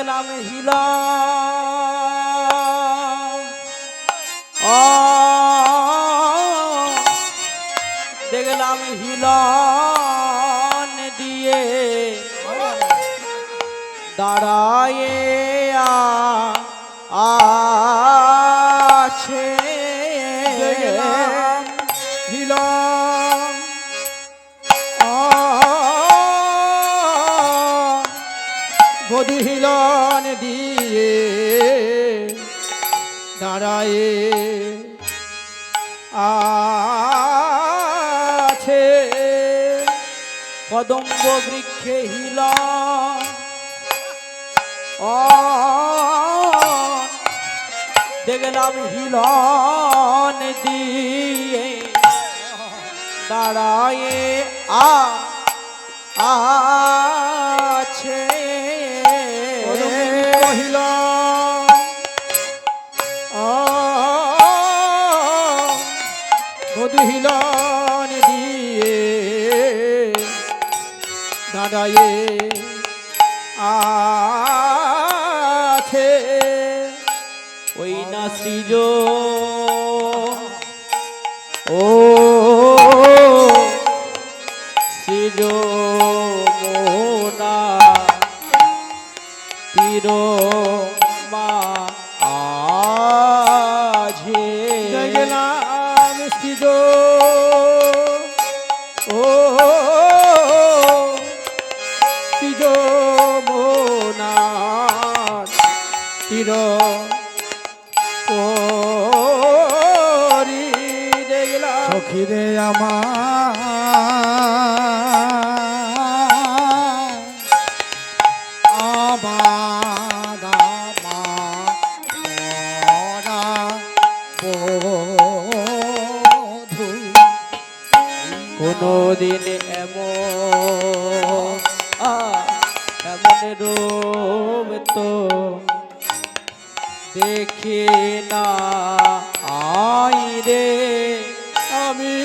দেখলাম হিলা দেখলাম হিলন দিয়ে দাঁড়ায়ে আছে দেখলাম হিলন বধূ হিলন দিয়ে দাঁড়ায়ে আছে কদম্ব বৃক্ষে হিল দেখলাম হিলন দিয়ে দাঁড়ায়ে আছে বধূ হিলন দিয়ে দাঁড়ায়ে আছে ওই না সৃজ ও সৃজ মোনা তীর মা আঝে দেখলাম সৃজ ও সৃজ মোনার তীর পরি দেখলাম সখীরে কোনদিন এমন রূপ তো দেখে না আই রে আমি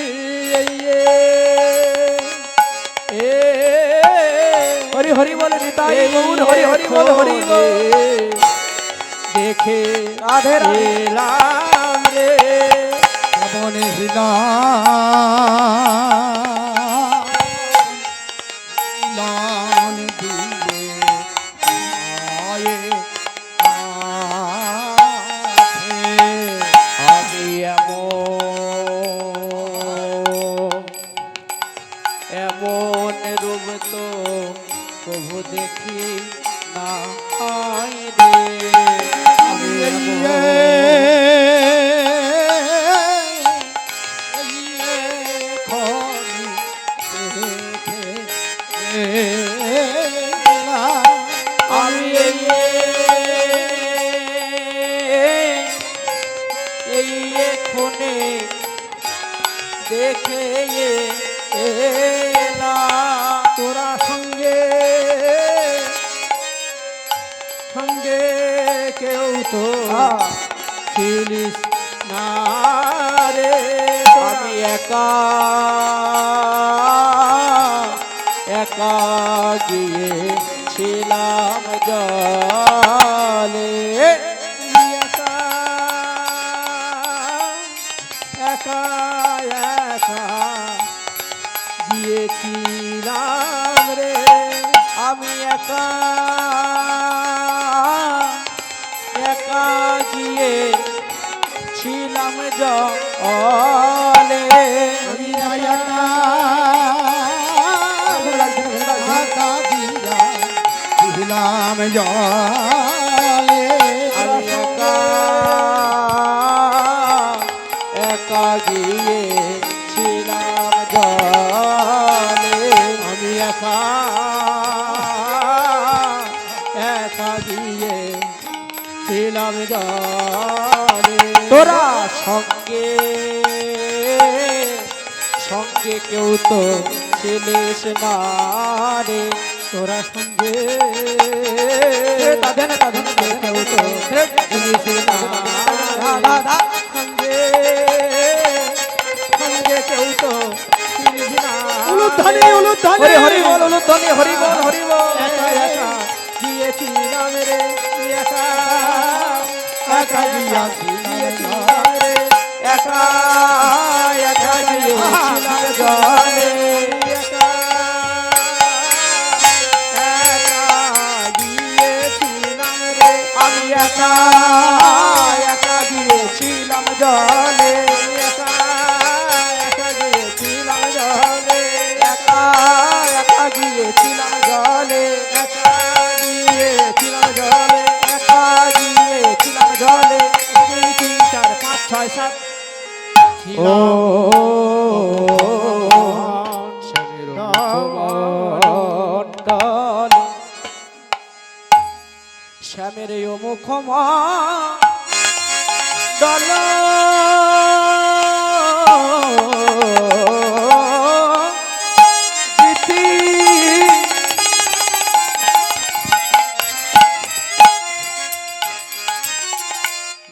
হরি হরি বলে নিতাই গৌর হরি হরি বল হরি বল দেখে রাধে রাধে এলাম রে এমন হিলন দিয়ে আয়ে আছে। আমি এমন রূপ তো প্রভু দেখি না আই রে আমি আমি এই এখনে দেখে এলাম তোরা সঙ্গে কেউ তো ছিলিস না রে আমি একা গিয়েছিলাম জলে একা গিয়েছিলাম রে আমি একা গিয়েছিলাম জলে আমি একা ছিলাম জলে আমি একা গিয়েছিলাম জলে আমি একা গিয়েছিলাম জলে তোরা সঙ্গে কেউ তো ছিলিস না রে তোরা সঙ্গে তাদের কেউ তো ছিলিস না সঙ্গে কেউ তো ছিলিস না উলুধ্বনি হরি বল উলুধ্বনি হরি বল একা গিয়েছিলাম গিয়েছিলাম রে একা একা গিয়েছিলাম রে একা একা গিয়েছিলাম জলে একা একা গিয়েছিলাম রে আমি একা একা গিয়েছিলাম জলে একা একা গিয়েছিলাম জলে একা একা গিয়েছিলাম জলে একা গিয়েছিলাম জলে একা গিয়েছিলাম জলে 2 3 4 5 6 7 ও শ্যামের মুখমণ্ডল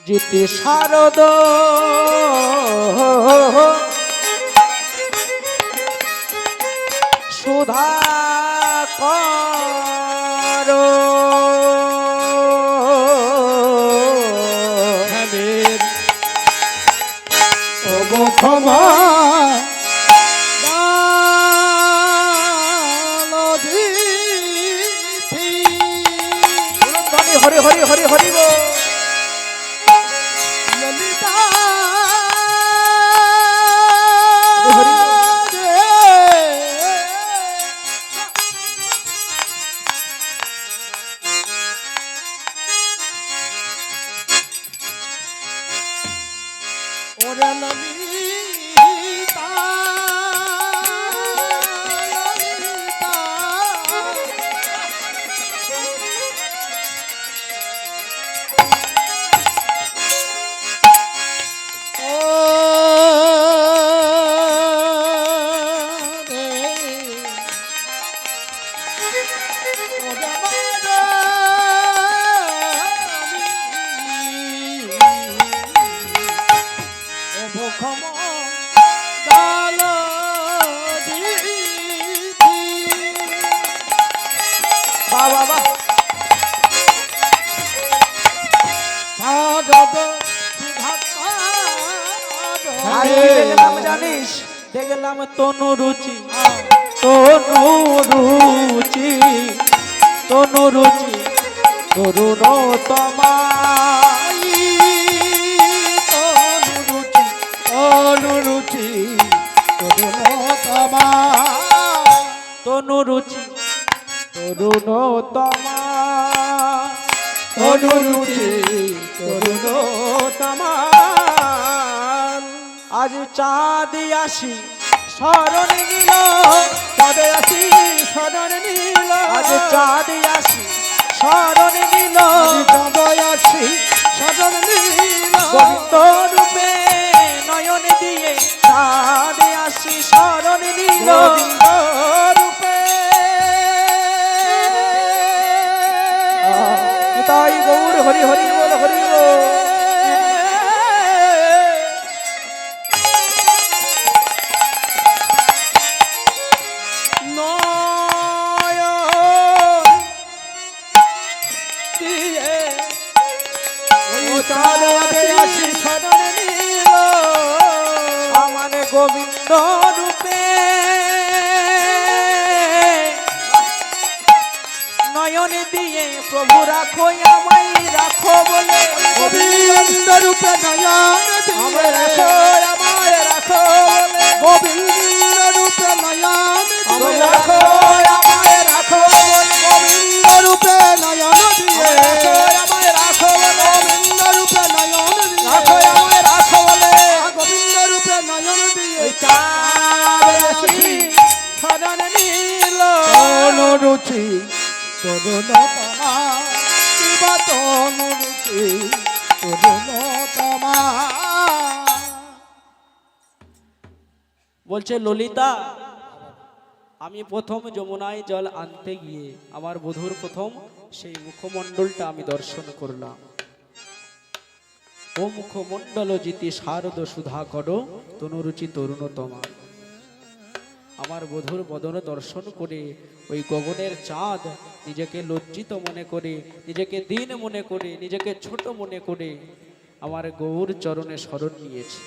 জিতি শারদ সুধা কর হেমের ও মুখমা হরি হরি হরি হরি বল ললিতা হরি ওরে ললিতা ললিতা বাবা বাবা আরে দেখলাম জানিস দেখলাম তনু রুচি তনু রুচি তনু রুচি তরুণ তোমায় অনুরুচি তনু রুচি তরুণ তোমায় অনুরুচি তরুণ তামার আজ চাঁদ আসি স্মরণ নিল পদে আসি সদন নীল আজ চাঁদ আসি স্মরণ নিল পদে আসি সদন নীল গোবিন্দ রূপে নয়ন দিয়ে চাঁদ আসি স্মরণ নিল গোবিন্দ রূপে তাই গৌর হরি হরি বল হরি বল আমার গোবিন্দ রূপে নয়ন দিয়ে প্রভু রাখো আমায় রাখো বলে গোবিন্দ রূপে নয়ন আমায় রাখো আমায় রাখো বলে গোবিন্দ রূপে নয়ন আমায় রাখো আমায় রাখো বলে গোবিন্দ রূপে নয়ন দিয়ে আমায় রাখো বলে গোবিন্দ রূপে নয়ন রাখো দিয়ে আমায় রাখো বলে গোবিন্দ রূপে নয়ন দিয়ে ওই চাঁদ আসি স্মরণ নিল অনুরুচি তরুণ তমা শিবা তনুরুচি তরুণ তমা বলছে ললিতা আমি প্রথম যমুনায় জল আনতে গিয়ে আমার বধূর প্রথম সেই মুখমণ্ডলটা আমি দর্শন করলাম। ও মুখমণ্ডল জিতি শারদ সুধা কর তনুরুচি তরুণতমা। আমার বধূর বদন দর্শন করে ওই গগনের চাঁদ নিজেকে লজ্জিত মনে করে, নিজেকে দীন মনে করে, নিজেকে ছোট মনে করে আমার গৌর চরণে শরণ নিয়েছে।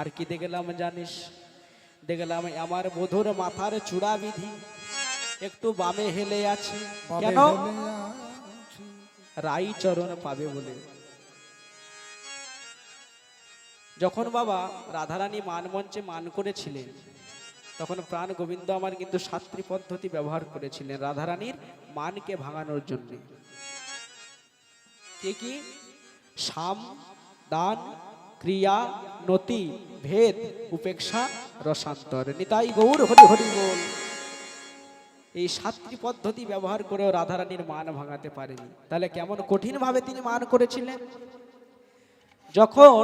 আর কি দেখলাম জানিস? দেখলাম আমার বধূর মাথার চূড়া বিধি একটু বামে হেলে আছে। কেন? রাই চরণ পাবে বলে। যখন বাবা রাধারানী মান মঞ্চে মান করেছিলেন, তখন প্রাণ গোবিন্দ আমার কিন্তু 7টি পদ্ধতি ব্যবহার করেছিলেন রাধারানীর মানকে ভাঙানোর জন্য। কি কি? সাম, দান, ক্রিয়া, নতি, ভেদ, উপেক্ষা, রসান্তর। নিতাই গৌর হরি হরি বল। এই 7টি পদ্ধতি ব্যবহার করেও রাধারানীর মান ভাঙাতে পারেনি। তাহলে কেমন কঠিন ভাবে তিনি মান করেছিলেন। যখন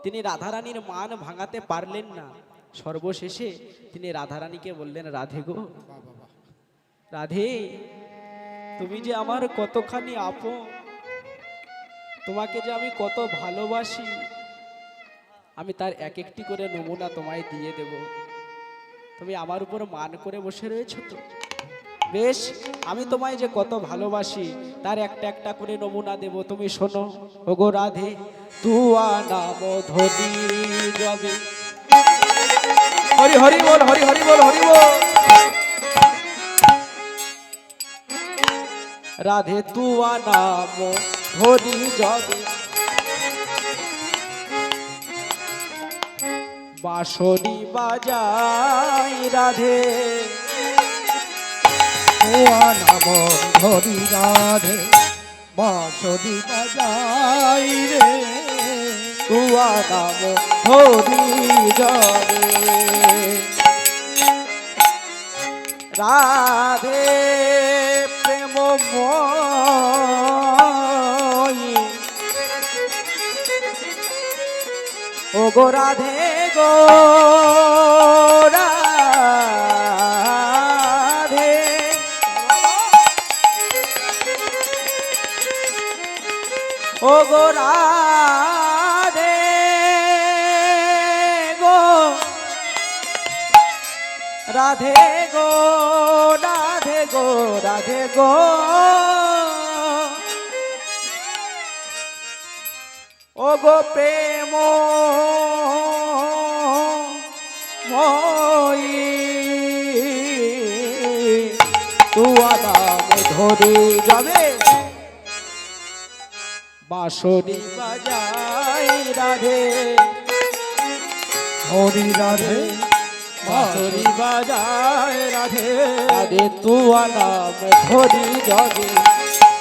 তিনি রাধারানীর মান ভাঙাতে পারলেন না, সর্বশেষে তিনি রাধারানীকে বললেন, রাধে গো, রাধে, তুমি যে আমার কতখানি আপন, তোমাকে যে আমি কত ভালোবাসি, আমি তার এক একটি করে নমুনা তোমায় দিয়ে দেব। তুমি আমার উপর মান করে বসে রয়েছো তো? বেশ, আমি তোমায় যে কত ভালোবাসি তার একটা একটা করে নমুনা দেব, তুমি শোনো। ওগো রাধে, তুয়া নাম ধরি যাবে। হরি হরি বল, হরি হরি বল, হরি বল। রাধে তুয়া নাম ধরি যাবে, বাঁশরি বাজাই রাধে। তুয়া নাম ধরি রাধে, বাঁশরি বাজাই রে। তুয়া নাম ধরি যাবে, রাধে প্রেমময়ী। ও গো রাধে গো, রাধে, ও গো রাধে গো, রাধে গো, রাধে গো, রাধে গো। ও গো প্রেম মই, তুয়া নাম ধরে যাবে, বাঁশরি বাজাই রাধে। হরি রাধে, বাঁশরি বাজায় রাধে, রাধে তুয়া নাম ধরি যাবে,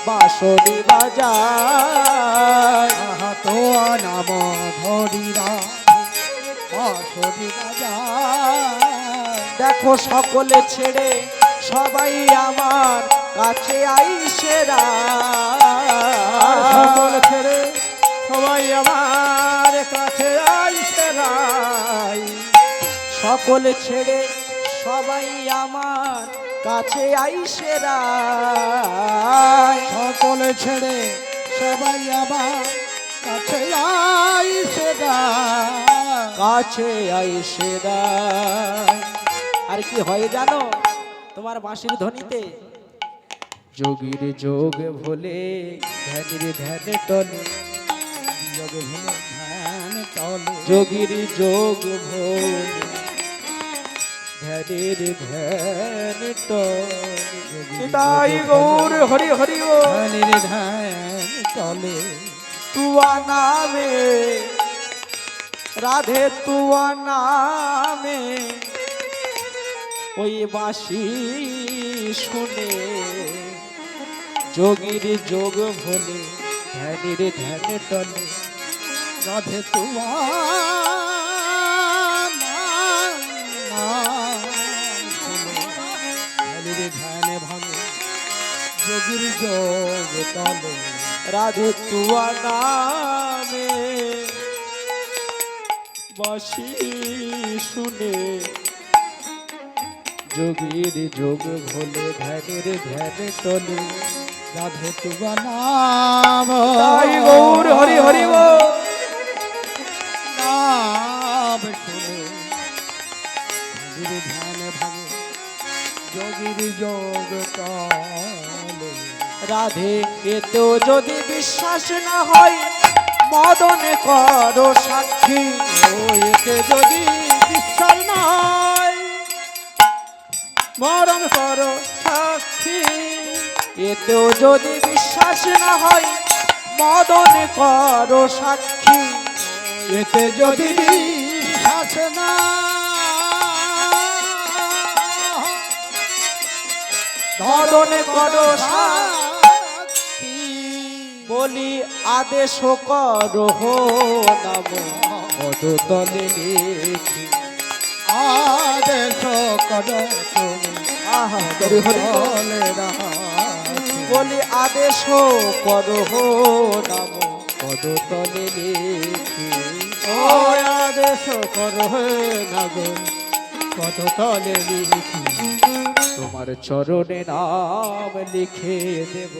বাঁশরি বাজায়। আহা তোয়া নাম ধরি রাধে, বাঁশরি বাজায়। দেখো সকলে ছেড়ে সবাই আমার কাছে আইসে রায়। সকল ছেড়ে সবাই আমার কাছে আইসে রায়। সকলে ছেড়ে সবাই আমার কাছে আইসে রায়। সকলে ছেড়ে সবাই আমার কাছে আইসে রায়। কাছে আইসে রায়। আর কি হয় জানো তোমার বাঁশির ধ্বনিতে? যোগীর যোগ ভোলে, ধ্যানের ধ্যান টলে, যোগ ভুলে ধ্যান টলে। যোগীর যোগ ভোলে, ধ্যানের ধ্যান টলে। তাই গৌর হরি হরি ও ধ্যানের ধ্যান টলে। তুয়া নামে রাধে, তুয়া নামে ওই বাঁশি শুনে, যোগীর যোগ ভোলে, ধ্যানের ধ্যান টলে। রাধে তুয়া নাম শুনে, ধ্যানের ধ্যান ভাঙে, যোগীর যোগ টলে। রাধে তুয়া নামে বাঁশি শুনে, যোগীর যোগ ভোলে, ধ্যানের ধ্যান টলে। রাধে তুয়া নাম তাই গৌর হরি হরি বল। নাম শুনে, যোগ তলে। রাধে এতেও যদি বিশ্বাস না হয় মদনে করো সাক্ষী। ও এতে যদি বিশ্বাস নাই মরণ করো সাক্ষী। এতেও যদি বিশ্বাস না হয় মদনে করো সাক্ষী। এতে যদি বিশ্বাস না মদনে করো সাক্ষী। বলি আদেশ করো নাম পদতলে লিখি। আদেশ করো তুমি আহা হরি হরি বল। তলে রাখি। বলি আদেশ করো নাম পদতলে লিখি। ও আদেশ করো না গো কত তলে লিখি। তোমার চরণে নাম লিখে দেব।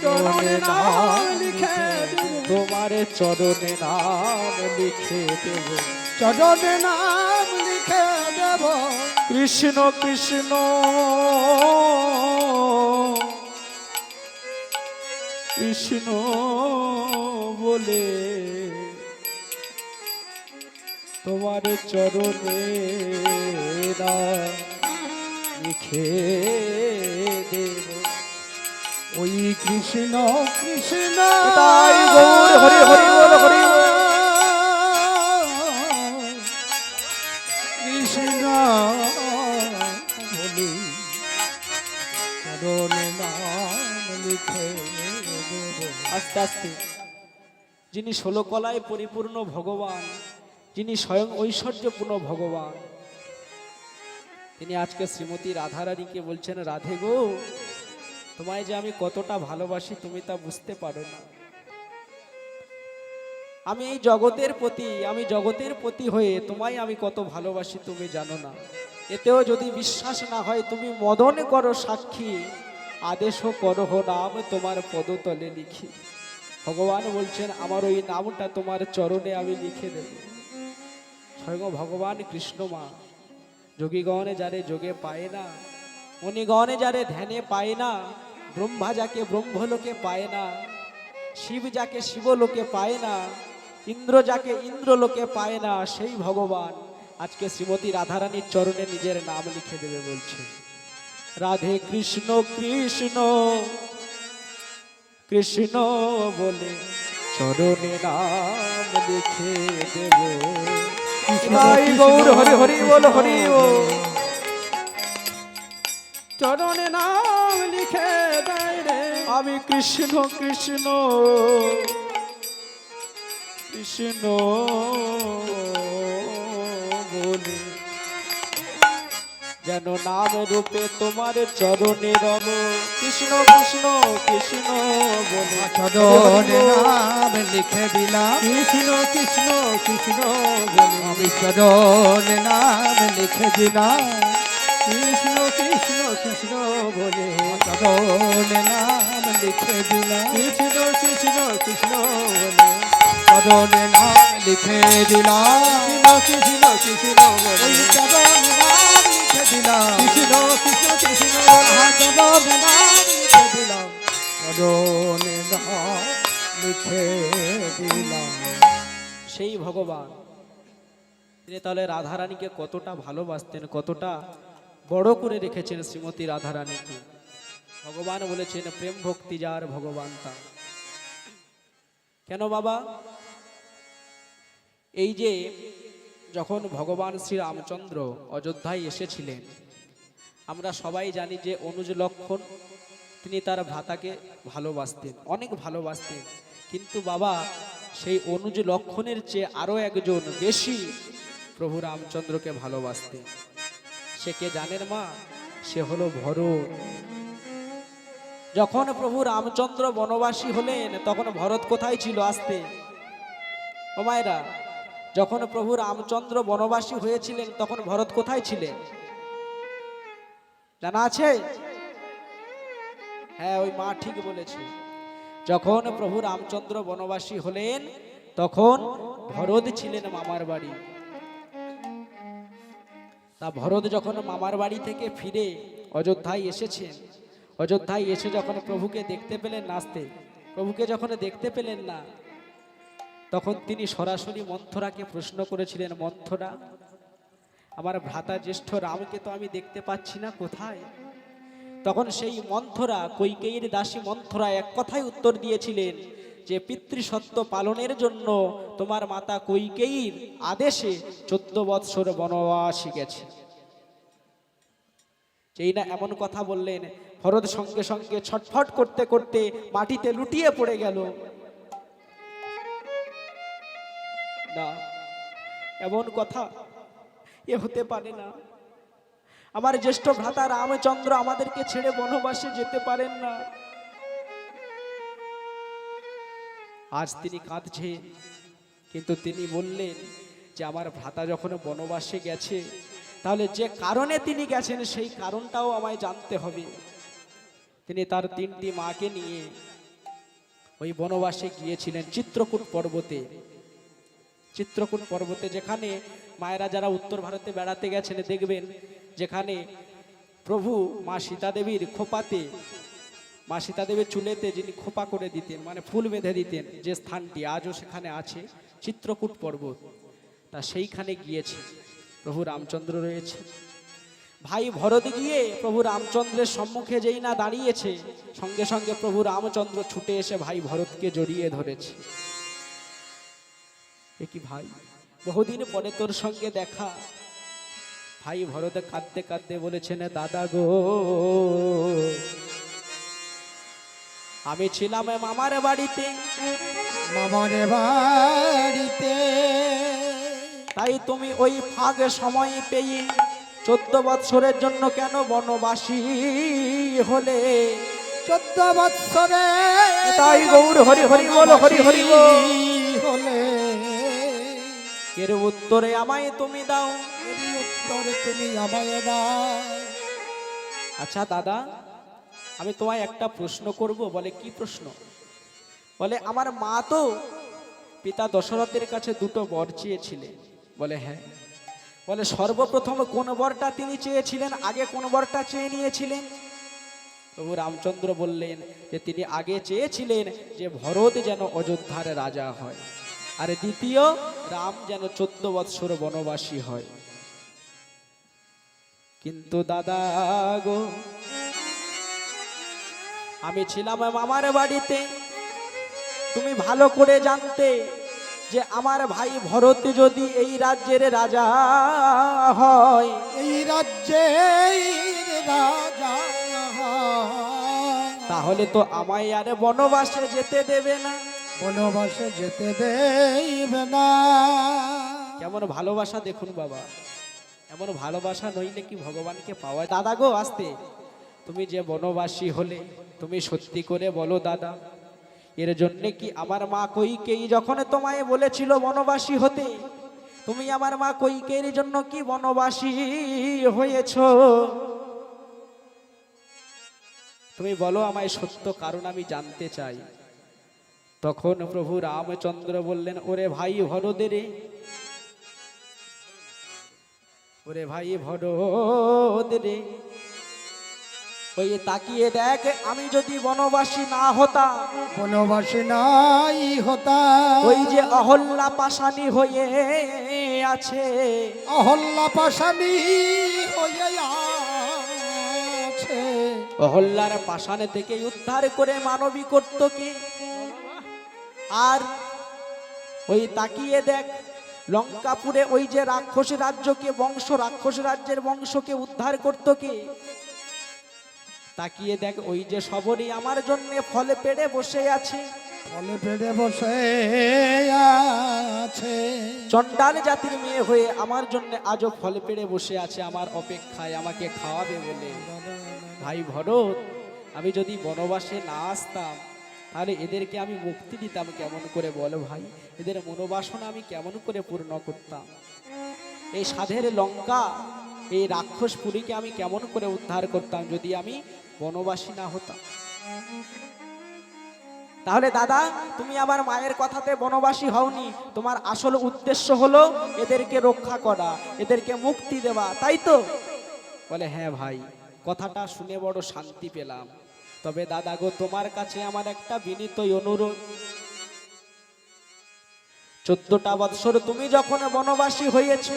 চরণে নাম লিখে দেব। তোমার চরণে নাম লিখে দেব। চরণে নাম লিখে দেব। কৃষ্ণ কৃষ্ণ কৃষ্ণ বলে তোমার চরণে নাম লিখে দেব। ওই কৃষ্ণ কৃষ্ণ তাই গৌর হরি হরি বল হরি বল। কৃষ্ণ বলি চরণে নাম লিখে দেব। আস্তে আস্তে যিনি 16 কলায় পরিপূর্ণ ভগবান, যিনি স্বয়ং ঐশ্বর্যপূর্ণ ভগবান, তিনি আজকে শ্রীমতী রাধারানীকে বলছেন, রাধে গো তোমায় যে আমি কতটা ভালোবাসি তুমি তা বুঝতে পারো না। আমি এই জগতের প্রতি হয়ে তোমায় আমি কত ভালোবাসি তুমি জানো না। এতেও যদি বিশ্বাস না হয় তুমি মদনে করো সাক্ষী। আদেশও করো নাম তোমার পদতলে লিখি। ভগবান বলছেন আমার ওই নামটা তোমার চরণে আমি লিখে দেব। স্বয়ং ভগবান কৃষ্ণ মা যোগীগণে যারে যোগে পায় না, মুনিগণে যারে ধ্যানে পায় না, ব্রহ্মা যাকে ব্রহ্মলোকে পায় না, শিব যাকে শিবলোকে পায় না, ইন্দ্র যাকে ইন্দ্রলোকে পায় না, সেই ভগবান আজকে শ্রীমতী রাধারানীর চরণে নিজের নাম লিখে দেবে বলছে। রাধে কৃষ্ণ কৃষ্ণ কৃষ্ণ বলে চরণে নাম লিখে দেব। তাই গৌর হরি হরি বল হরি বল। চরণে নাম লিখে দেয় রে। আমি কৃষ্ণ কৃষ্ণ কৃষ্ণ বলে যেন নাম রূপে তোমার চরণে রব। কৃষ্ণ কৃষ্ণ কৃষ্ণ বলে চরণে নাম লিখে দিলাম। কৃষ্ণ কৃষ্ণ কৃষ্ণ বলে আমি চরণে নাম লিখে দিলাম। কৃষ্ণ কৃষ্ণ কৃষ্ণ বলে চরণে নাম লিখে দিলাম। কৃষ্ণ কৃষ্ণ কৃষ্ণ বলে চরণে নাম লিখে দিলাম। কৃষ্ণ কৃষ্ণ বলে ওই চরণে নাম লিখে দিলাম। কৃষ্ণ কৃষ্ণ কৃষ্ণ চরণে নাম লিখে দিলাম। চরণে নাম লিখে দিলাম। সেই ভগবান তিনি তাহলে রাধারানীকে কতটা ভালোবাসতেন, কতটা বড় করে রেখেছেন শ্রীমতী রাধারানীকে। ভগবান বলেছেন প্রেম ভক্তি যার ভগবান তা। কেন বাবা? এই যে যখন ভগবান শ্রী রামচন্দ্র অযোধ্যায় এসেছিলেন, আমরা সবাই জানি যে অনুজ লক্ষণ তিনি তার ভ্রাতাকে ভালোবাসতেন, অনেক ভালোবাসতেন। কিন্তু বাবা সেই অনুজ লক্ষণের চেয়ে আরো একজন বেশি প্রভু রামচন্দ্রকে ভালোবাসতেন। সে কে জানেন মা? সে হলো ভরত। যখন প্রভু রামচন্দ্র বনবাসী হলেন তখন ভরত কোথায় ছিল? আসতে ও মায়েরা, যখন প্রভু রামচন্দ্র বনবাসী হয়েছিলেন তখন ভরত কোথায় ছিলেন জানা আছে? হ্যাঁ, ওই মা ঠিক বলেছে। যখন প্রভু রামচন্দ্র বনবাসী হলেন তখন ভরত ছিলেন মামার বাড়ি। তা ভরত যখন মামার বাড়ি থেকে ফিরে অযোধ্যায় এসেছেন। অযোধ্যায় এসে যখন প্রভুকে দেখতে পেলেন নাচতে, প্রভুকে যখন দেখতে পেলেন না, তখন তিনি সরাসরি মন্থরাকে প্রশ্ন করেছিলেন, মন্থরা, আমার ভ্রাতা জ্যেষ্ঠ রামকে তো আমি দেখতে পাচ্ছি না, কোথায়? তখন সেই মন্থরা, কৈকেয়ীর দাসী মন্থরা এক কথায় উত্তর দিয়েছিলেন যে পিতৃসত্য পালনের জন্য তোমার মাতা কৈকেয়ীর আদেশে 14 বৎসর বনবাসী গেছে। যেই না এমন কথা বললেন, ভরত সঙ্গে সঙ্গে ছটফট করতে করতে মাটিতে লুটিয়ে পড়ে গেল। না, এমন কথা এ হতে পারে না। আমার জ্যেষ্ঠ ভ্রাতা রামচন্দ্র আমাদেরকে ছেড়ে বনবাসে যেতে পারেন না। আজ তিনি কাঁদছেন, কিন্তু তিনি বললেন যে আমার ভ্রাতা যখন বনবাসে গেছে, তাহলে যে কারণে তিনি গেছেন সেই কারণটাও আমায় জানতে হবে। তিনি তার 3টি মাকে নিয়ে ওই বনবাসে গিয়েছিলেন চিত্রকূট পর্বতে। চিত্রকূট পর্বতে, যেখানে মায়েরা যারা উত্তর ভারতে বেড়াতে গেছেন দেখবেন, যেখানে প্রভু মা সীতা দেবীর খোপাতে, মা সীতা দেবীর চুলেতে যিনি খোপা করে দিতেন, মানে ফুল বেঁধে দিতেন, যে স্থানটি আজও সেখানে আছে, চিত্রকূট পর্বত, তা সেইখানে গিয়েছে। প্রভু রামচন্দ্র রয়েছে। ভাই ভরত গিয়ে প্রভু রামচন্দ্রের সম্মুখে যেই না দাঁড়িয়েছে, সঙ্গে সঙ্গে প্রভু রামচন্দ্র ছুটে এসে ভাই ভরতকে জড়িয়ে ধরেছে। এ কি ভাই, বহুদিন পরে তোর সঙ্গে দেখা। ভাই ভরত কাঁদতে কাঁদতে বলেছেন, দাদা গো, আমি ছিলাম মামার বাড়িতে, মামার বাড়িতে, তাই তুমি ওই ফাঁকে সময় পেয়ে 14 বৎসরের জন্য কেন বনবাসী হলে? 14 বৎসরে তাই গৌর হরি হরি বল, হরি হরি বল। হলে এর উত্তরে আমায় তুমি দাও, এর উত্তরে তুমি আমায় দাও। আচ্ছা দাদা, আমি তোমায় একটা প্রশ্ন করব। বলে কি প্রশ্ন? বলে আমার মা তো পিতা দশরথের কাছে 2টো বর চেয়েছিলেন। বলে হ্যাঁ। বলে সর্বপ্রথম কোন বরটা তিনি চেয়েছিলেন, আগে কোন বরটা চেয়ে নিয়েছিলেন? প্রভু রামচন্দ্র বললেন যে তিনি আগে চেয়েছিলেন যে ভরত যেন অযোধ্যার রাজা হয়, আর দ্বিতীয় রাম যেন 14 বৎসর বনবাসী হয়। কিন্তু দাদা গো, আমি ছিলাম মামার বাড়িতে, তুমি ভালো করে জানতে যে আমার ভাই ভরত যদি এই রাজ্যের রাজা হয়, এই রাজ্যের রাজা তাহলে তো আমায় আর বনবাসে যেতে দেবে না। বনবাসে যেতে দেবে না। কেমন ভালোবাসা দেখুন বাবা, এমন ভালোবাসা নইলে কি ভগবানকে পাওয়া? দাদা গো, আসতে, তুমি যে বনবাসী হলে, তুমি সত্যি করে বলো দাদা, এর জন্য কি আমার মা কৈকেয়ী যখন তোমায় বলেছিল বনবাসী হতে, তুমি আমার মা কৈকেয়ীর জন্য কি বনবাসী হয়েছ? তুমি বলো আমায় সত্য কারণ আমি জানতে চাই। তখন প্রভু রামচন্দ্র বললেন, ওরে ভাই ভরত রে, ওরে ভাই ভরত রে, ওই তাকিয়ে দেখ, আমি যদি বনবাসী না হতাম, বনবাসী নাই হতা, ওই যে অহল্যা পাশানি হয়ে আছে, অহল্যা পাশানি হয়ে আছে, অহল্যার পাশানে থেকে উদ্ধার করে মানবী করত কে? আর ওই তাকিয়ে দেখ, লঙ্কাপুরে ওই যে রাক্ষস রাজ্যকে, রাক্ষস রাজ্যের বংশকে উদ্ধার করত কে? তাকিয়ে দেখ, ওই যে সবরই আমার জন্য ফলে পেড়ে বসে আছে, ফলে পেড়ে বসে আছে, চণ্ডাল জাতির মেয়ে হয়ে আমার জন্য আজও ফলে পেড়ে বসে আছে আমার অপেক্ষায়, আমাকে খাওয়াবে বলে। ভাই ভরত, আমি যদি বনবাসে না আসতাম, তাহলে এদেরকে আমি মুক্তি দিতাম কেমন করে বলো ভাই? এদের মনোবাসনা আমি কেমন করে পূর্ণ করতাম? এই সাধের লঙ্কা, এই রাক্ষসপুরীকে আমি কেমন করে উদ্ধার করতাম যদি আমি বনবাসী না হতাম? তাহলে দাদা, তুমি আমার মায়ের কথাতে বনবাসী হওনি, তোমার আসল উদ্দেশ্য হলো এদেরকে রক্ষা করা, এদেরকে মুক্তি দেওয়া, তাই তো? বলে হ্যাঁ ভাই, কথাটা শুনে বড় শান্তি পেলাম। তবে দাদা গো, তোমার কাছে আমার একটা বিনীত অনুরোধ। 14টা বৎসর তুমি যখন বনবাসী হয়েছ,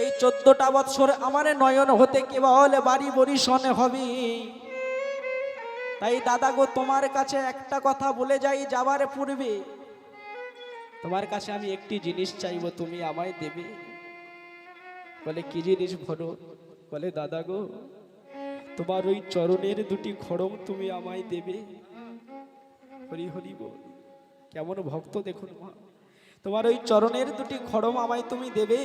এই 14টা বৎসর আমার নয়ন হতে কেবল বাড়ি বরিশনে হবে। তাই দাদা গো, তোমার কাছে একটা কথা বলে যাই যাবার পূর্বে। তোমার কাছে আমি একটি জিনিস চাইবো, তুমি আমায় দেবে। বলে কি জিনিস ভরত? বলে দাদা গো, তোমার ওই চরণের দুটি খড়ম তুমি আমায় দেবে। হরি হরি বল, কেমন ভক্ত দেখুন মা। তোমার ওই চরণের দুটি খড়ম আমায় তুমি দেবে।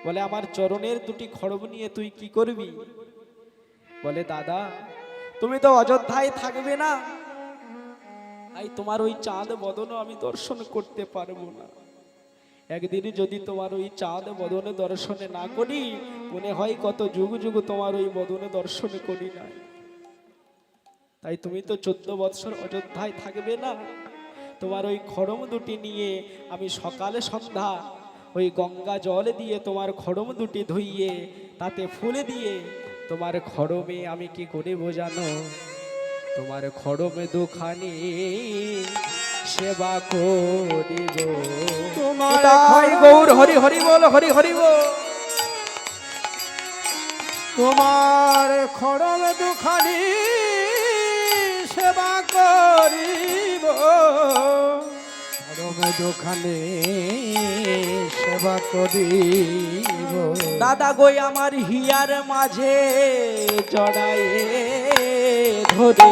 বলে আমার চরণের দুটি খড়ম নিয়ে তুই কি করবি? বলে দাদা, তুমি তো অযোধ্যায় থাকবে না, তাই তোমার ওই চাঁদ বদনও আমি দর্শন করতে পারবো না। একদিন যদি তোমার ওই চাঁদ বদনে দর্শনে না করি, মনে হয় কত যুগ যুগ তোমার ওই বদনে দর্শন করি না। তাই তুমি তো 14 বৎসর অযোধ্যায় থাকবে না, তোমার ওই খড়ম দুটি নিয়ে আমি সকালে সন্ধ্যা ওই গঙ্গা জল দিয়ে তোমার খড়ম দুটি ধুইয়ে তাতে ফুল দিয়ে তোমার খড়মে আমি কি করে বোঝানো, তোমার খড়মে দুখানি সেবা করিব। তোমার তাই গৌর হরি হরি বল, হরি হরি বল। তোমার খড়ম দুখানি সেবা করিব, খড়ম দুখানি সেবা করিব। দাদা গই আমার হিয়ার মাঝে জড়ায়ে ধরে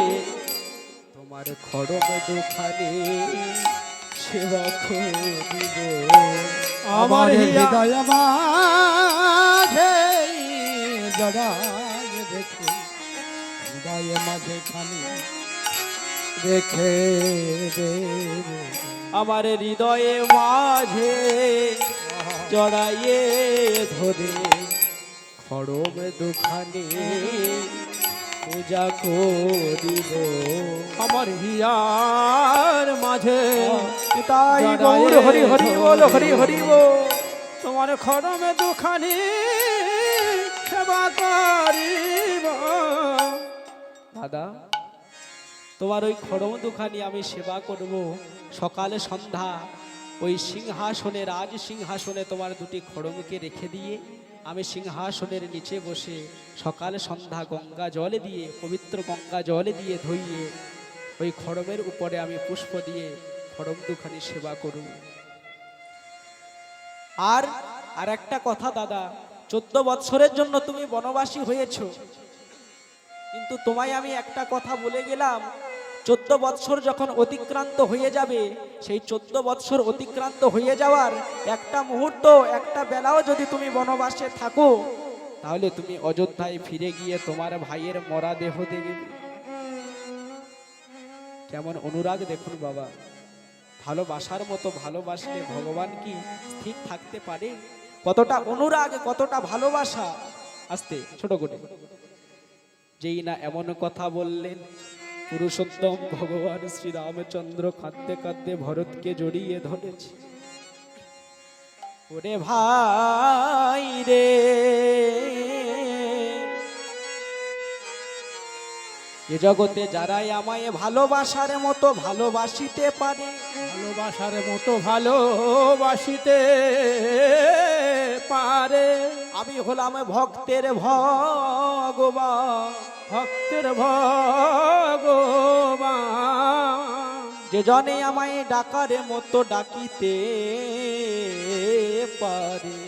তোমার খড়ম দুখানি সেবা করিব। আমার হৃদয় মাঝে জড়ায় দেখে, হৃদয় মাঝে খানি রেখে দেব। আমার হৃদয়ে মাঝে জড়াইয়ে ধরে খড়ম দুখানি পূজা করিব। আমার হিয়ার মাঝে তাই গৌর হরি হরি বল, হরি হরি বল। তোমার খড়মে দুখানি সেবা করিব। দাদা, তোমার ওই খড়ম দুখানি আমি সেবা করব। সকালে সন্ধ্যা ওই সিংহাসনে, রাজ সিংহাসনে তোমার দুটি খড়মকে রেখে দিয়ে আমি সিংহাসনের নিচে বসে সকালে সন্ধ্যা গঙ্গা জলে দিয়ে, পবিত্র গঙ্গা জলে দিয়ে ধুইয়ে ওই খড়মের উপরে আমি পুষ্প দিয়ে খড়ম দুখানি সেবা করব। আর একটা কথা দাদা, 14 বৎসরের জন্য তুমি বনবাসী হয়েছো, কিন্তু তোমায় আমি একটা কথা বলে গেলাম, 14 বৎসর যখন অতিক্রান্ত হয়ে যাবে, সেই 14 বৎসর অতিক্রান্ত হয়ে যাওয়ার একটা মুহূর্ত, একটা বেলাও যদি তুমি বনবাসে থাকো, তাহলে তুমি অযোধ্যায় ফিরে গিয়ে তোমার ভাইয়ের মরা দেহ দেখবে। কেমন অনুরাগ দেখুন বাবা। ভালোবাসার মতো ভালোবাসলে ভগবান কি স্থির থাকতে পারে? কতটা অনুরাগ, কতটা ভালোবাসা। আস্তে ছোট করে, যেই না এমন কথা বললেন, পুরুষোত্তম ভগবান শ্রী রামচন্দ্র কাঁদতে কাঁদতে ভরতকে জড়িয়ে ধরেছে। ওরে ভাই রে, এ জগতে যারাই আমায় ভালোবাসার মতো ভালোবাসিতে পারে, ভালোবাসার মতো ভালোবাসিতে পারে, আমি হলাম ভক্তের ভগবান। ভক্তের ভগবান। যে জনে আমায় ডাকারে মতো ডাকিতে পারে,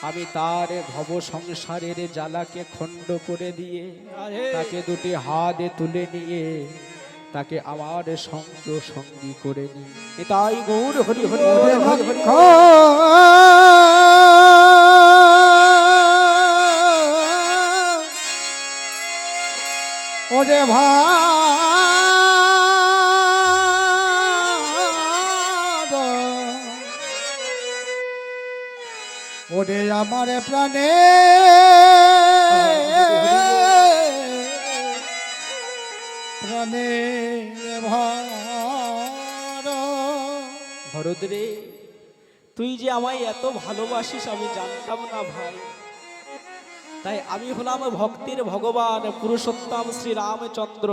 আমি তার ভব সংসারের জ্বালাকে খণ্ড করে দিয়ে তাকে দুটি হাতে তুলে নিয়ে তাকে আমার সঙ্গ সঙ্গী করে নি। তাই গৌর হরি হরি হরি হরি হরি। ওরে ভাই, ওরে আমার প্রাণে প্রাণে ভরত রে, তুই যে আমায় এত ভালোবাসিস আমি জানতাম না ভাই। তাই আমি হলাম ভক্তির ভগবান পুরুষোত্তম শ্রী রামচন্দ্র।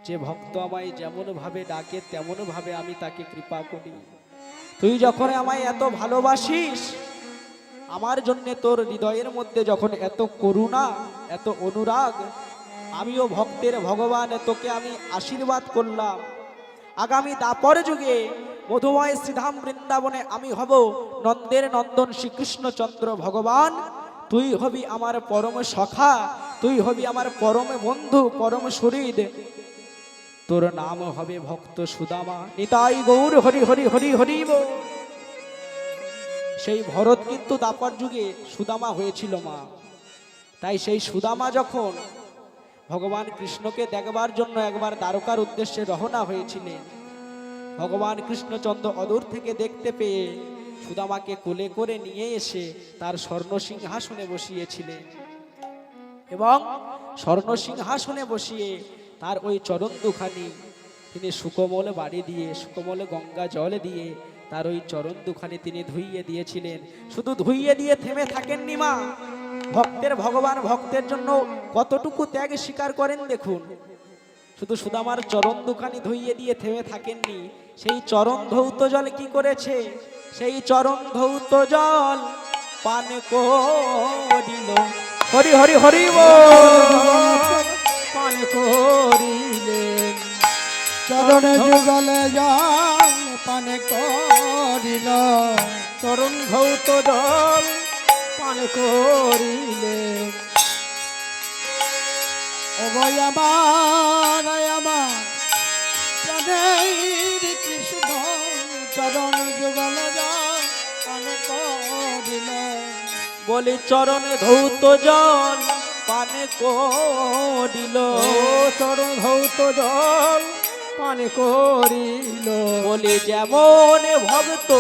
যে ভক্ত আমায় যেমন ভাবে ডাকে তেমন ভাবে আমি তাকে কৃপা করি। তুই যখন আমায় এত ভালোবাসিস, আমার জন্য তোর হৃদয়ের মধ্যে যখন এত করুণা, এত অনুরাগ, আমিও ভক্তের ভগবান তোকে আমি আশীর্বাদ করলাম। আগামী দাপর যুগে মধুময় শ্রীধাম বৃন্দাবনে আমি হব নন্দের নন্দন শ্রীকৃষ্ণচন্দ্র ভগবান। তুই হবি আমার পরম সখা, তুই হবি আমার পরম বন্ধু, পরম শরীর। তোর নাম হবে ভক্ত সুদামা। নিতাই গৌর হরি হরি হরি হরি বল। সেই ভরত কিন্তু দাপর যুগে সুদামা হয়েছিল মা। তাই সেই সুদামা যখন ভগবান কৃষ্ণকে দেখবার জন্য একবার দ্বারকার উদ্দেশ্যে রওনা হয়েছিলেন, ভগবান কৃষ্ণচন্দ্র অদূর থেকে দেখতে পেয়ে সুদামাকে কোলে করে নিয়ে এসে তার স্বর্ণ সিংহাসনে বসিয়েছিলেন এবং স্বর্ণ সিংহাসনে বসিয়ে তার ওই চরণ দুখানি তিনি সুকোমল বাড়ি দিয়ে, সুকোমল গঙ্গা জল দিয়ে তার ওই চরণ দুখানি তিনি ধুইয়ে দিয়েছিলেন। শুধু ধুইয়ে দিয়ে থেমে থাকেননি মা, ভক্তের ভগবান ভক্তের জন্য কতটুকু ত্যাগ স্বীকার করেন দেখুন। শুধু সুদামার চরণ দুখানি ধুইয়ে দিয়ে থেমে থাকেননি, সেই চরণ ধৌত জল কি করেছে? সেই চরণ ধৌত জল পান করিল। হরি হরি হরি বল। পান করিলেন চরণ যুগলে জল পান করিল, চরণ ধৌত জল পান করিলেন। অভয় আমার প্রাণের কৃষ্ণ চরণ যুগল জল পান করিল। বলি চরণ ধৌত জল পান করিল। চরণ ধৌত জল পান করিল। বলি যেমন ভক্ত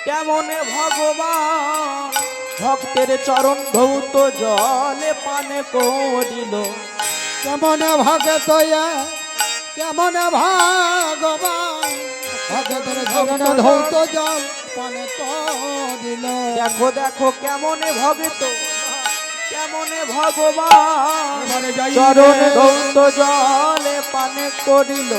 তেমন ভগবান, ভক্তের চরণ ধৌত জল পান করিল। কেমন ভগত কেমন ভগবান, ভগতের চরণ ধৌত জল পান করিল। দেখো দেখো কেমন ভক্ত কেমন ভগবান, চরণ ধৌত জল পান করিল।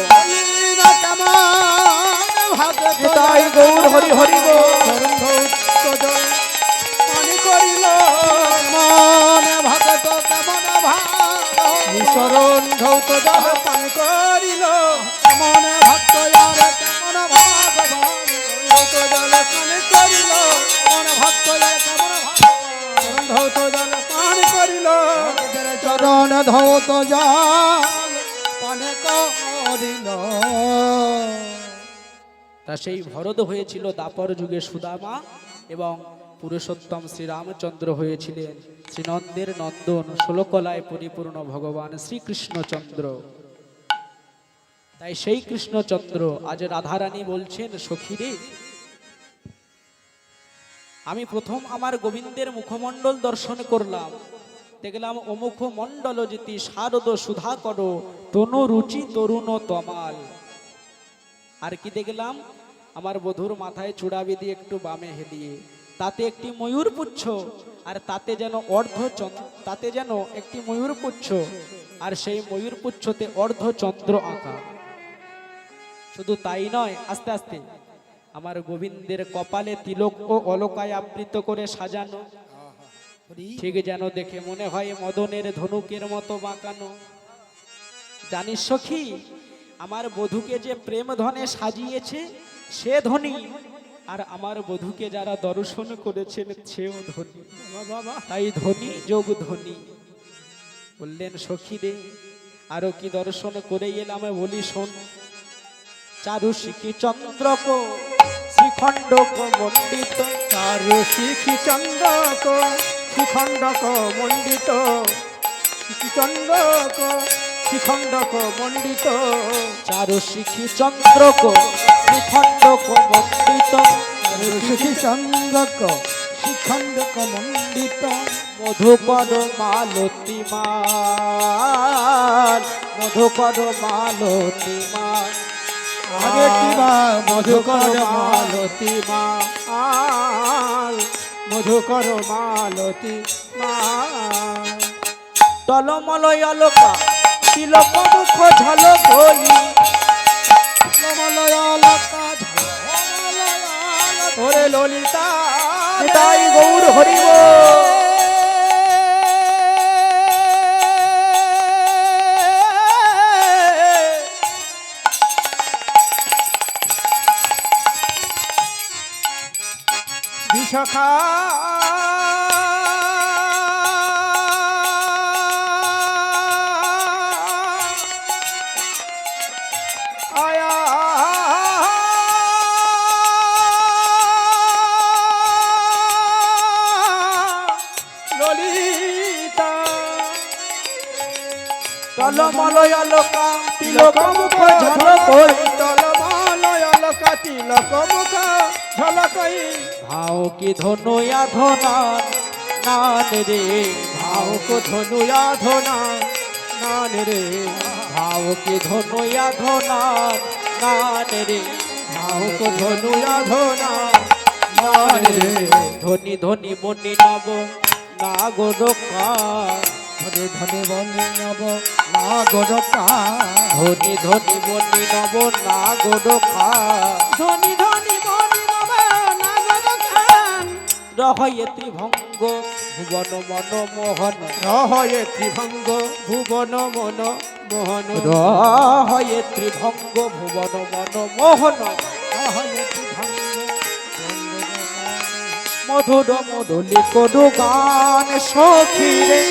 তাই গৌর হরি হরি বল। চরণ ধৌত জল পান করিল। মন ভগত কেমন চরণ ধৌত জল পান করিল। মন ভক্ত কেমন ভগবান ধৌত জল পান করিল। মন ভক্ত কেমন চরণ ধৌত জল পান করিল। চরণ ধৌত জল পান করিল। তা সেই ভরত হয়েছিল দাপর যুগে সুদামা এবং পুরুষোত্তম শ্রীরামচন্দ্র হয়েছিলেন শ্রীনন্দের নন্দন ষোলকলায় পরিপূর্ণ ভগবান শ্রীকৃষ্ণচন্দ্র। তাই সেই কৃষ্ণচন্দ্র আজ রাধারানী বলছেন, সখীরে আমি প্রথম আমার গোবিন্দের মুখমণ্ডল দর্শন করলাম, দেখলাম অমুখ মণ্ডল যেতি শারদ সুধাকর তনু রুচি তরুণ তমাল। আর কি দেখলাম? আমার বধূর মাথায় চূড়া বেঁধে একটু বামে হেলিয়ে তাতে একটি ময়ূর পুচ্ছ, আর তাতে যেন একটি ময়ূর পুচ্ছ, আর সেই ময়ূর পুচ্ছতে অর্ধচন্দ্র আঁকা। শুধু তাই নয়, আস্তে আস্তে আমার গোবিন্দের কপালে তিলক ও অলকায় আবৃত করে সাজানো, ঠিক যেন দেখে মনে হয় মদনের ধনুকের মতো বাঁকানো। জানিস সখী, আমার বধূকে যে প্রেম ধনে সাজিয়েছে সে ধনী, আর আমার বধূকে যারা দর্শন করেছেন সেও ধনী। তাই ধনী যোগ ধনী। বললেন সখী রে আরো কি দর্শন করে এলাম, বলি শোন। চারু শিখি চন্দ্রক শ্রীখণ্ডক মণ্ডিত, চারু শিখি চন্দ্রক শ্রীখণ্ডক মণ্ডিত, চন্দ্রক শ্রীখণ্ডক মণ্ডিত। চারু শিখি চন্দ্রক শ্রীখণ্ডক মণ্ডিত, চারু শিখি চন্দ্রক শ্রীখণ্ডক মণ্ডিত। মধুকর মালতী মাল, মধুকর মালতী মাল, আরে কিবা মধুকর মালতী মাল। মধুকর মালতী মা টলমলয় অলকা তিলক মুখ ঝলক বলি ওরে ললিতা তাই গৌর হরিব বিশাখা আয়া ললিতা টলমলয় অলকা তিলক মুখ ঝলক বলি টলমলয় অলকা তিলক মুখ ঝলকই ভাও কি ধনুয়া ধনান নান রে ভাও কো ধনুয়া ধনা নান রে ভাও কি ধনুয়া ধনান নান রে ভাও কো ধনুয়া ধনা নান রে ধনি ধনি মনি নব নাগরকা ধনে ধনে বলে নব নাগরকা ধনি ধনি মনি নব নাগরকা ধনি ধনি বলে নব নাগরকা রহয়ে ত্রিভঙ্গ ভুবন মন মোহন রহয়ে ত্রিভঙ্গ ভুবন মন মোহন রহয়ে ত্রিভঙ্গ ভুবন মন মোহন রহয়ে ত্রিভঙ্গ মধুর মধুলি কদু গান সখী রে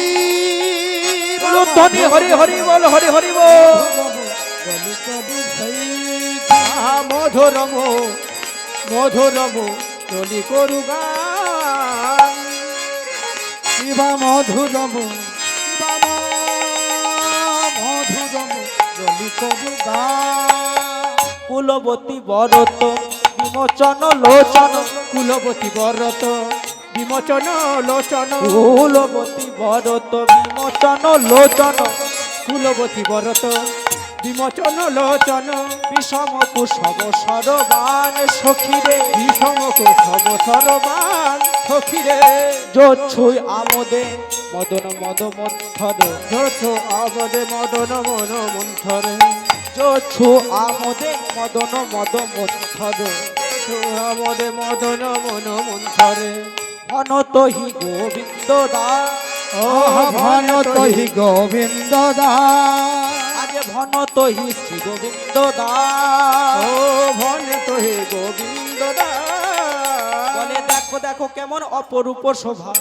ধনি হরি হরি বল হরি হরি বল মধুরম মধুরম তলি করু গান শিবা মধুরম মধুরম তলি করু গান কুলবতী বরত বিমোচন লোচন কুলবতী বরত বিমোচন লোচন কুলবতী বরত বিমোচন লোচন কুলবতী বরত বিমোচন লোচন বিষম কুশব সরবান সখী রে বিষম সব সরবান সখিরে যছুই আমোদে মদন মদ মন্থর যথ আবদে মদন মন মন্থরে যছু আমোদে মদন মদ মন্থর আমদে মদন মন মন্থরে অনতহি গোবিন্দ দা ভন তহি গোবিন্দ দা আজ ভনতহি শ্রী গোবিন্দ দা ও ভন তহি গোবিন্দ দা বলে দেখো দেখো কেমন অপরূপ শোভা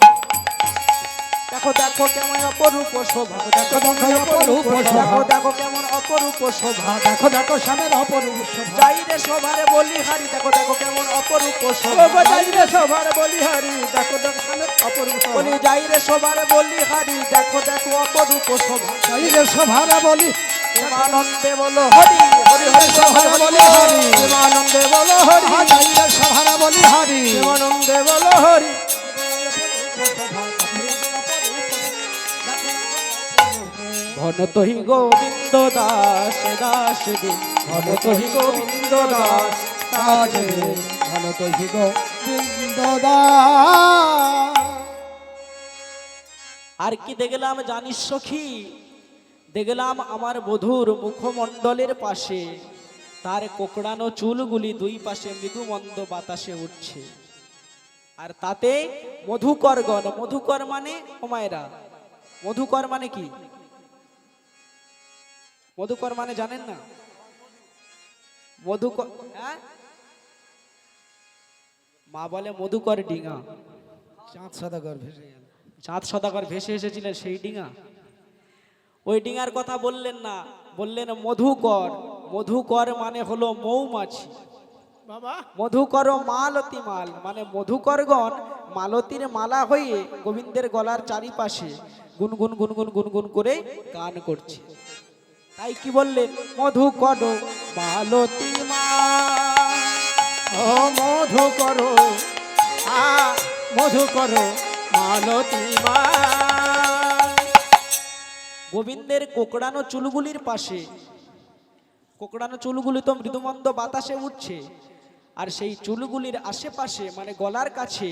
দেখো দেখো কেমন অপরূপ শোভা দেখো দেখো অপরূপ শোভা। দেখো দেখো কেমন অপরূপ শোভা দেখো দেখো স্বামীর অপরূপ শোভা যাই রে শোভারে বলি হারি দেখো দেখো কেমন অপরূপ ও শোভা যাই রে সবার বলি হারি দেখো দেখো স্বামীর অপরূপ শোভা বলি যাই রে শোভারে বলি হারি দেখো দেখো অপরূপ শোভা যাই রে সভারা বলি প্রেমানন্দে বলো হরি হরি হরি সভারা বলি হারি প্রেমানন্দে বলো হরি যাই রে সভারা বলি হারি প্রেমানন্দে বলো হরি ঘনতহি গোবিন্দ দাস দাস দিন ঘনতহি গোবিন্দ দাস তাজে ঘন তহি গোবিন্দ দা আর কি দেখলাম জানিস সখী দেখলাম আমার বধূর মুখমণ্ডলের পাশে তার কোকড়ানো চুলগুলি দুই পাশে মৃদুমন্দ বাতাসে উঠছে আর তাতে মধুকরগণ মধুকর মানে ওমায়রা মধুকর মানে কি মধুকর মানে জানেন না মধুকর হ্যাঁ মা বলে মধুকর ডিঙা চাঁদ সদাগর ভেসে গেল চাঁদ সদাগর ভেসে এসেছিলেন সেই ডিঙা ওই ডিঙার কথা বললেন না বললেন মধুকর মধুকর মানে হলো মৌমাছি বাবা মধুকর মালতী মাল মানে মধুকরগণ মালতীর মালা হয়ে গোবিন্দের গলার চারিপাশে গুনগুন গুনগুন গুনগুন করে গান করছে তাই কি বললেন মধুকর মালতী মাল ও মধু করো মধু করো মালতী মা গোবিন্দের কোকড়ানো চুলগুলির পাশে কোকড়ানো চুলগুলি তো মৃদুমন্দ বাতাসে উঠছে আর সেই চুলগুলির আশেপাশে মানে গলার কাছে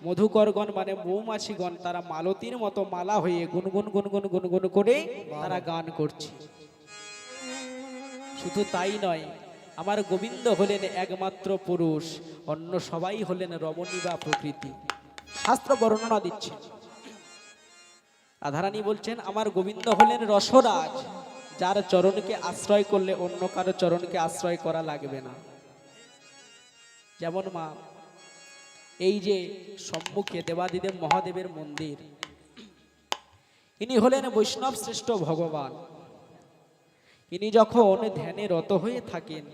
মধুকরগণ মানে মৌমাছিগণ তারা মালতীর মতো মালা হয়ে গুনগুন গুনগুন গুনগুন করে তারা গান করছে। শুধু তাই নয়, আমার গোবিন্দ হলেন একমাত্র পুরুষ, অন্য সবাই হলেন রমণী বা প্রকৃতি। শাস্ত্র বর্ণনা দিচ্ছে, রাধারানী বলছেন আমার গোবিন্দ হলেন রসরাজ, যার চরণকে আশ্রয় করলে অন্য কারো চরণকে আশ্রয় করা লাগবে না। যেমন মা, এই যে সম্মুখে দেবাদিদেব মহাদেবের মন্দির, ইনি হলেন বৈষ্ণব শ্রেষ্ঠ ভগবান। ইনি যখন ধ্যানে রত হয়ে থাকেন,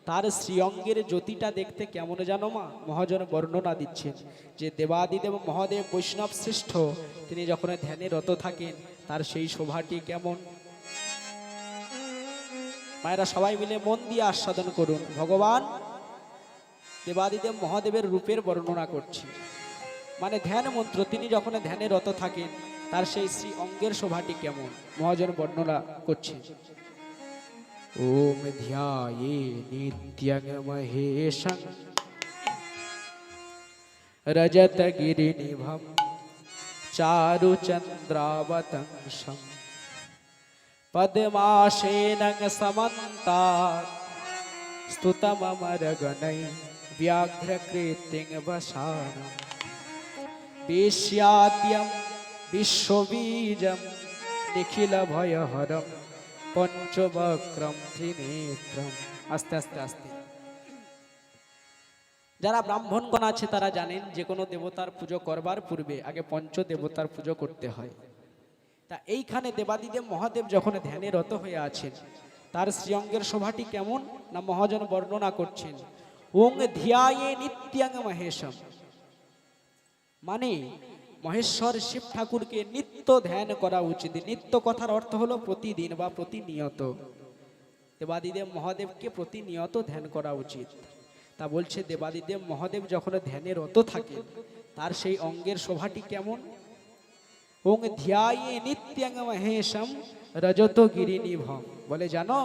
তার শ্রীঅঙ্গের জ্যোতিটা দেখতে কেমন জানো মা? মহাজন বর্ণনা দিচ্ছেন যে দেবাদিদেব মহাদেব বৈষ্ণব শ্রেষ্ঠ, তিনি যখন ধ্যানে রত থাকেন তার সেই শোভাটি কেমন। মায়েরা সবাই মিলে মন দিয়ে আস্বাদন করুন। ভগবান দেবাদিদেব মহাদেবের রূপের বর্ণনা করছি, মানে ধ্যান মন্ত্র, তিনি যখন ধ্যানে রত থাকেন তার সেই শ্রী অঙ্গের শোভাটি কেমন মহাজন বর্ণনা করছে। ওম ধ্যায়ে নিত্যং মহেশং রজত গিরিনিভম চারু চন্দ্রাবতংশম পদ্মাসেনং সমন্তাৎ स्तुतममरगणै व्याघ्रकृतिं वसानं विश्याद्यं विश्वबीजं निखिलभयहरं পঞ্চবক্রম ত্রিনেত্রম। আস্তে আস্তে আস্তে। যারা ব্রাহ্মণগণ আছে তারা জানেন যে কোনো দেবতার পুজো করবার পূর্বে আগে পঞ্চ দেবতার পুজো করতে হয়। তা এইখানে দেবাদিদেব মহাদেব যখন ধ্যানে রত হয়ে আছেন, তার শ্রীঅঙ্গের শোভাটি কেমন না মহাজন বর্ণনা করছেন। ওং ধ্যায়ে নিত্যং মহেশম, মানে মহেশ্বর শিব ঠাকুরকে নিত্য ধ্যান করা উচিত। নিত্য কথার অর্থ হলো প্রতিদিন বা প্রতিনিয়ত। দেবাদিদেব মহাদেবকে প্রতিনিয়ত ধ্যান করা উচিত। তা বলছে দেবাদিদেব মহাদেব যখন ধ্যানে রত থাকে তার সেই অঙ্গের শোভাটি কেমন। ওং ধ্যায়ে নিত্যং মহেশম রজত গিরিনিভম, বলে জানো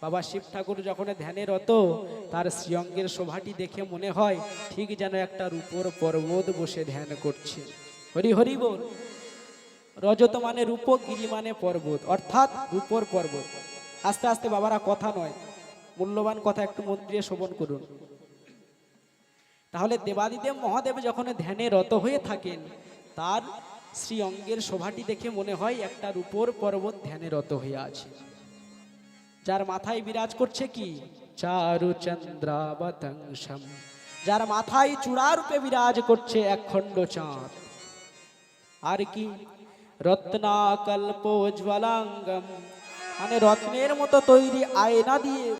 বাবা শিব ঠাকুর যখন ধ্যানে রত তার শ্রীঅঙ্গের শোভাটি দেখে মনে হয় ঠিক যেন একটা রূপোর পর্বত বসে ধ্যান করছে। হরি হরি বল। রজত মানে রূপ, গিরি মানে পর্বত, অর্থাৎ রূপোর পর্বত। আস্তে আস্তে বাবারা, কথা নয়, মূল্যবান কথা একটু মন দিয়ে শ্রবণ করুন। তাহলে দেবাদিদেব মহাদেব যখন ধ্যানে রত হয়ে থাকেন তার শ্রীঅঙ্গের শোভাটি দেখে মনে হয় একটা রূপোর পর্বত ধ্যানে রত হয়ে আছে, যার মাথায় বিরাজ করছে কি চারু চন্দ্রাবতংশম, যার মাথায় চূড়া রূপে বিরাজ করছে একখণ্ড চাঁদ। আর কি রত্নাকল্পোজ্জ্বলাঙ্গম, মানে রত্নের মতো তৈরি আয়না দিয়ে